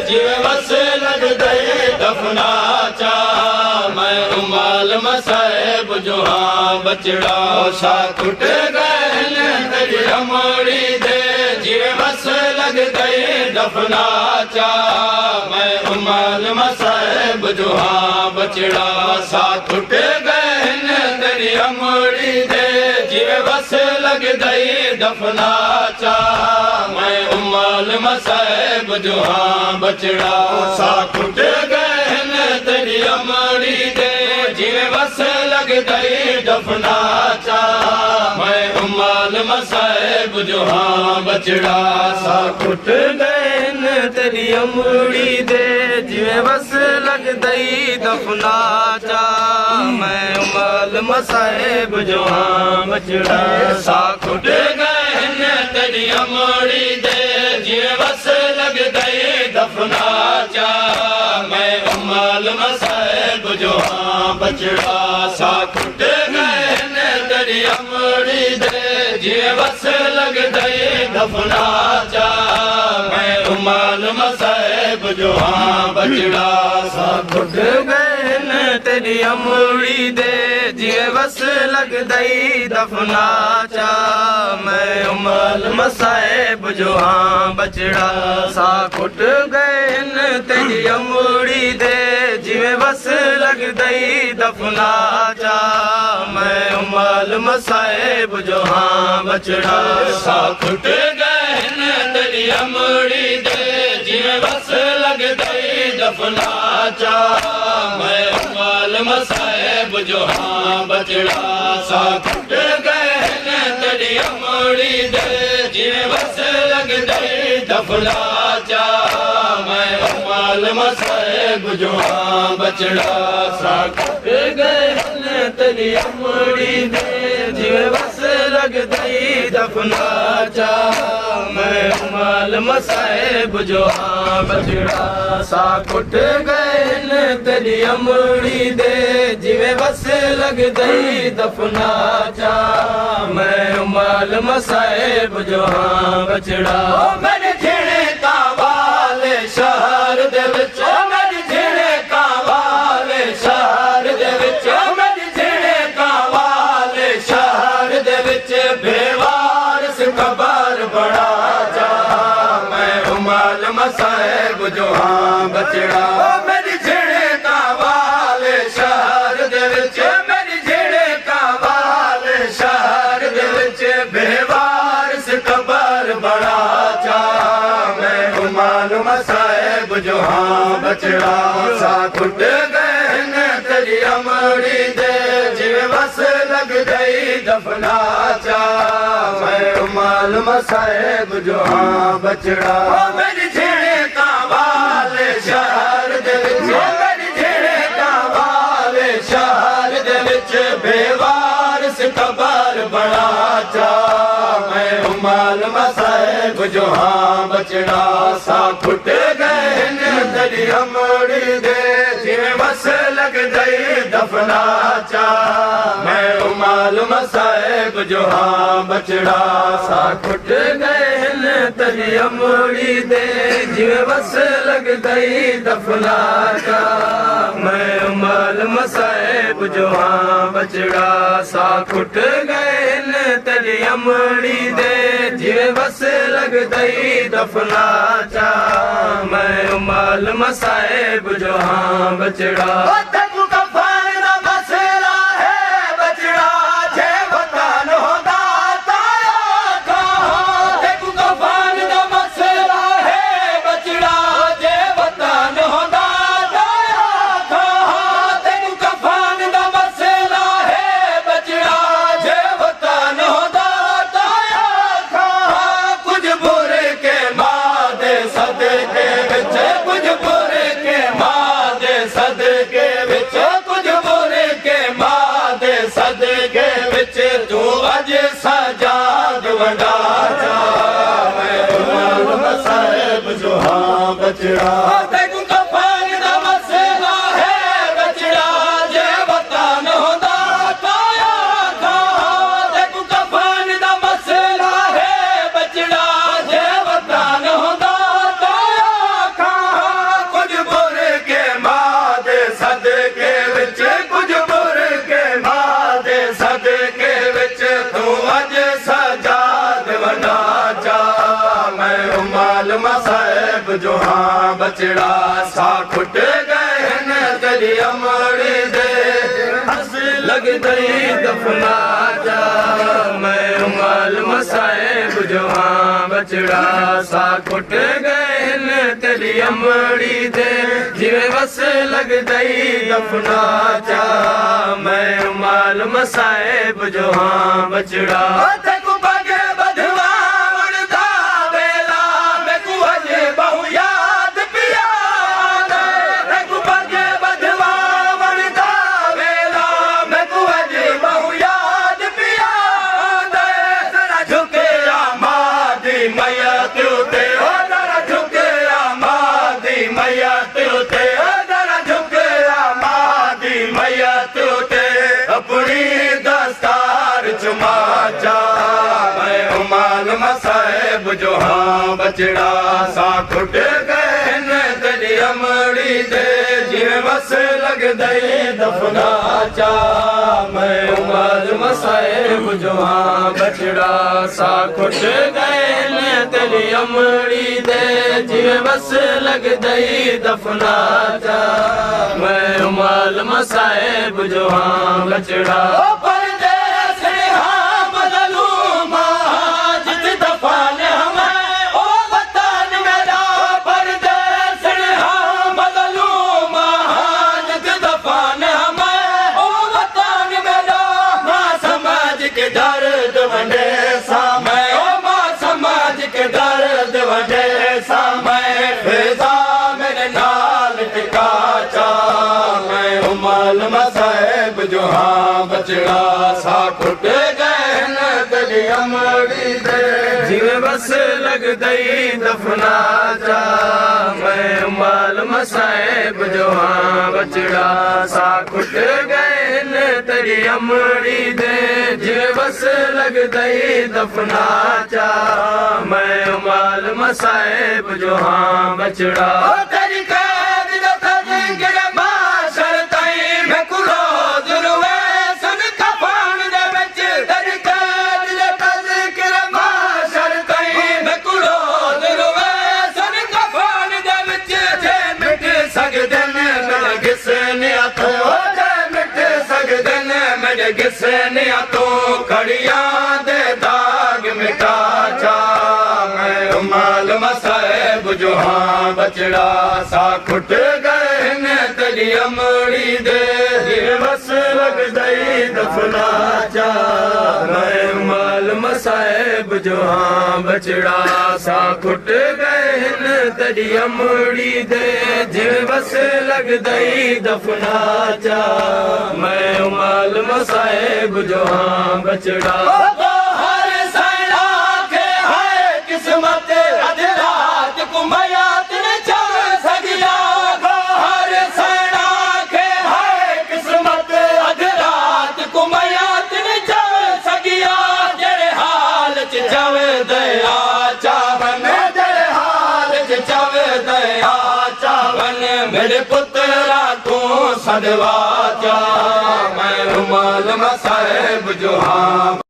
जिवे बस लग गए दफना चा मैं उमाल मसाइब जो हाँ बचड़ा सा टूट गए तेरी अमड़ी दे जिवे बस लग गए दफना चा मैं उमाल मसाइब जो हाँ बचड़ा सा टूट गए तेरी अमड़ी दे जिवे बस लग गई दफना चा मैं उमाल मसाइब जो हाँ बचड़ा सा टूट गए तेरी अमड़ी दे जिवे बस लग गई दफना चा मैं उमाल मसाइब जो हाँ बचड़ा सा टूट गए तेरी अमड़ी दे जिवे बस लग गई दफना चा मैं उमाल मसाइब जो हाँ बचड़ा सा टूट गए तेरी अमड़ी दे जिवे बस लग गई दफना चा मैं उमाल मसाइब जो हाँ बचड़ा सा टूट गए तेरी अमड़ी दे जिवे बस लग गई दफना चा मैं उमाल मसाइब जो हाँ बचड़ा सा टूट गए तेरी अमड़ी दे जिवे बस लग गई दफना चा मैं उमाल मसाइब जो हाँ बचड़ा सा टूट गए तेरी अमड़ी दे जिवे बस लग गई दफना चा मैं उमाल मसाइब जो हाँ बचड़ा सा टूट गए तेरी अमड़ी दे जिवे बस लग गई दफना चा मैं उमाल मसाइब जो हाँ बचड़ा सा टूट गए तेरी अमड़ी दे जिवे बस लग गई दफना चा मैं उमाल मसाइब जो हाँ बचड़ा सा टूट गए तेरी अमड़ी दे जिवे बस लग गई दफना चा मैं उमाल मसाइब जो हाँ बचड़ा सा टूट गए तेरी अमड़ी दे जिवे बस लग गई दफना चा मैं उमाल मसाइब जो हाँ बचड़ा मेरे झेड़े का वाले शहर दे विच मेरे झेड़े का वाले शहर दे विच मेरे झेड़े का वाले शहर दे विच बेवारस कबर बड़ा जा मैं उमाल मसाइब जो हाँ बचड़ा मेरे झेड़े का वाले शहर दे विच मेरे झेड़े का वाले शहर दे विच बेवारस कबर बड़ा जा मैं उमाल मसाइब जो हाँ बचड़ा सा टूट गए तेरी अमड़ी दे जिवे बस लग गई दफना चा मैं उमाल मसाइब जो हाँ बचड़ा मेरे झेड़े का वाले शहर दे विच मेरे झेड़े का वाले शहर दे विच बेवारस कबर बड़ा चा मैं उमाल मसाइब जो हाँ बचड़ा सा टूट गए तेरी अमड़ी दे जिवे बस लग गई दफना चा मैं उमाल मसाइब जो हाँ बचड़ा सा टूट गए तेरी अमड़ी दे जिवे बस लग गई दफना चा मैं उमाल मसाइब जो हाँ बचड़ा सा टूट गए तेरी अमड़ी दे जिवे बस लग गई दफना चा मैं उमाल मसाइब जो हाँ बचड़ा बचड़ा तेकू कफन दा मसला है बचड़ा जे वतन होंदा ताया खा तेकू कफन दा मसला है बचड़ा जे वतन होंदा ताया खा जो हाँ बचड़ा सा खुट गए न तेरी अमड़ी दे हंस लग गई दफना जा मैं रुमाल मसाइब जो हाँ बचड़ा सा खुट गए न तेरी अमड़ी दे जिवे बस लग गई दफना जा मैं रुमाल मसाइब जो हाँ बचड़ा मसाइब जो हाँ बचड़ा सा खुट गए न तेरी अमड़ी दे जिवे बस लग दई दफना चा मैं उमर मसाइब जो हाँ बचड़ा सा खुट गए न तेरी अमड़ी दे जिवे बस लग दई दफना चा मैं उमर मसाइब जो हाँ बचड़ा मसाइब जो हाँ बचड़ा सा खुट गए न तेरी अमड़ी दे जिवे बस लग दई दफना जा मैं माल मसाइब जो हाँ बचड़ा सा खुट गए न तेरी अमड़ी दे जिवे बस लग दई दफना जा मैं माल मसाइब जो हाँ बचड़ा गिसनिया तो खड़िया दे दाग मिटा चा मैं रुमाल मसाइब जो हाँ बचड़ा सा खुट गए न तेरी अमड़ी दे बस लग गई दफना चा मैं रुमाल मसाइब जो हाँ बचड़ा सा खुट गए न तेरी अमड़ी दे बस लग गई दफना चा मैं रुमाल मसाइब जो हाँ बचड़ा किस्मत अधरात को मयात ने चल सगिया हर सैना के है किस्मत अधरात को मयात ने चल सगिया जड़े हाल च चवे दया चावन जड़े हाल च चवे दया चावन मेरे पुत्रा तू सदवा चा मैं रुमाल मसाइब जो हाँ